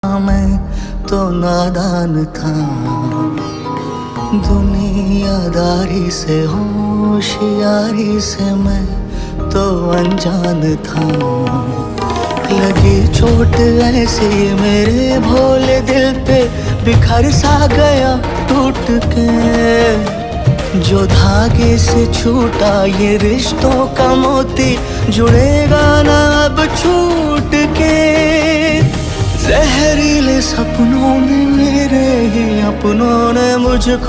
मैं तो नादान था, दुनियादारी से होशियारी से मैं तो अनजान था। लगी चोट ऐसी मेरे भोले दिल पे, बिखर सा गया टूट के। जो धागे से छूटा ये रिश्तों का मोती, जुड़ेगा ना अब छूट के। जहरीले सपनों में मेरे ही अपनों ने मुझको